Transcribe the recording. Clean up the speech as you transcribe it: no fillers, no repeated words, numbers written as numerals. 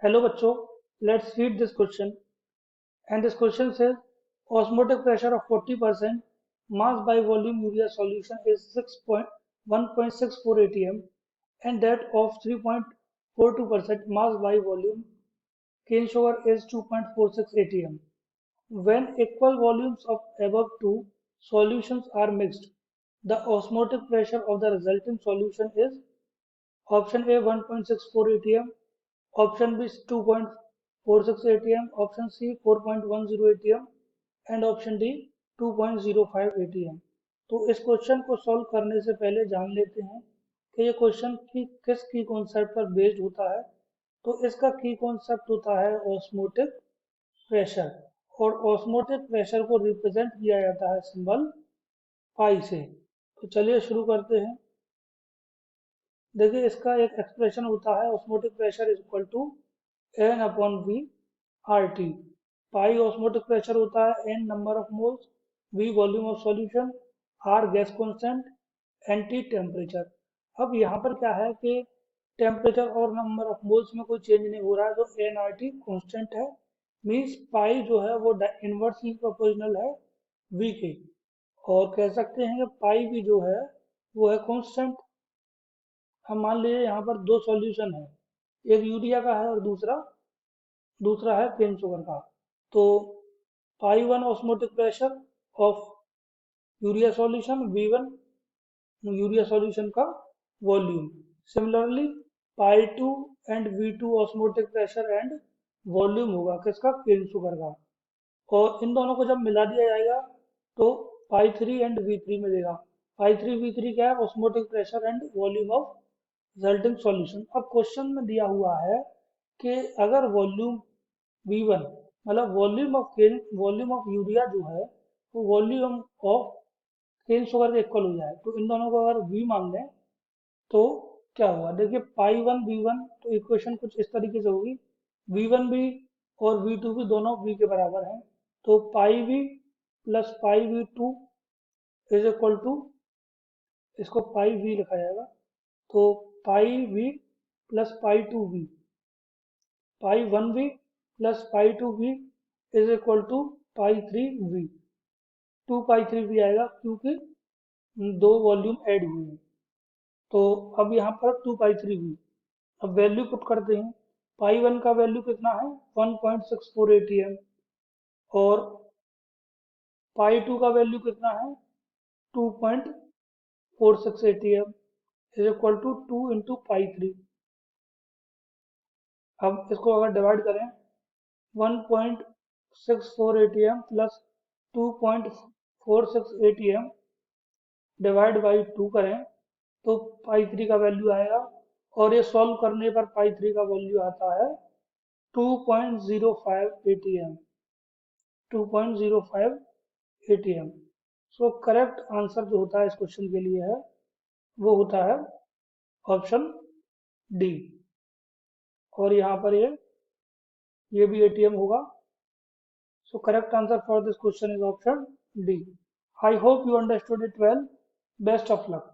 Hello बच्चों, let's read this question. And this question says osmotic pressure of 40% mass by volume urea solution is 1.64 atm and that of 3.42% mass by volume cane sugar is 2.46 atm. When equal volumes of above two solutions are mixed, the osmotic pressure of the resulting solution is option A 1.64 atm, option B 2.46 atm, option C 4.10 atm and option D 2.05 atm। तो इस question को solve करने से पहले जान लेते हैं कि ये क्वेश्चन किस की कॉन्सेप्ट पर बेस्ड होता है। तो इसका की कॉन्सेप्ट होता है ऑस्मोटिक प्रेशर और ऑस्मोटिक प्रेशर को रिप्रेजेंट किया जाता है सिंबल पाई से। तो चलिए शुरू करते हैं। देखिए इसका एक एक्सप्रेशन होता है osmotic pressure is equal to N upon V R T. Pi osmotic pressure होता है N number of moles, V volume of solution, R gas constant, N T temperature. अब यहाँ पर क्या है कि टेम्परेचर और नंबर ऑफ मोल्स में कोई चेंज नहीं हो रहा है, तो एन आर टी कॉन्स्टेंट है। मीन्स पाई जो है वो इनवर्सली प्रोपोर्शनल है वी के, और कह सकते हैं कि पाई भी जो है वो है कॉन्स्टेंट। अब मान लीजिए यहाँ पर दो सॉल्यूशन है, एक यूरिया का है और दूसरा है केन शुगर का। तो pi one osmotic pressure of urea solution, V1 urea solution का volume. Similarly pi two and V2 osmotic pressure and volume होगा किसका, केन शुगर का। और इन दोनों को जब मिला दिया जाएगा तो पाई थ्री एंड V3 मिलेगा। पाई थ्री V3 क्या है, osmotic pressure and volume of resulting solution. अब क्वेश्चन में दिया हुआ है कि अगर वॉल्यूम V1 मतलब वॉल्यूम ऑफ यूरिया जो है वो वॉल्यूम ऑफ केन शुगर के इक्वल हो जाए, तो इन दोनों को अगर V मान लें तो क्या होगा। देखिए पाई वन V1, तो इक्वेशन कुछ इस तरीके से होगी, V1 भी और V2 भी दोनों V के बराबर हैं, तो pi V plus pi V2 is equal to, इसको पाई V लिखा जाएगा, तो pi V plus pi two V, pi one V plus pi two V is equal to pi three V. Two pi three V आएगा क्योंकि दो volume add हुए हैं। तो अब यहाँ पर टू पाई थ्री वी, अब वैल्यू पुट करते हैं। पाई वन का वैल्यू कितना है 1.64 atm और पाई टू का वैल्यू कितना है 2.46 atm is equal to 2 into pi three. अब इसको अगर डिवाइड करें 1.64 atm plus 2.46 atm divide by 2 करें तो पाई थ्री का वैल्यू आएगा, और ये सॉल्व करने पर पाई थ्री का वैल्यू आता है 2.05 atm, 2.05 atm। So correct answer जो होता है इस क्वेश्चन के लिए है वो होता है ऑप्शन डी। और यहाँ पर ये भी एटीएम होगा। So correct answer for this question is option D. I hope you understood it well. Best of luck.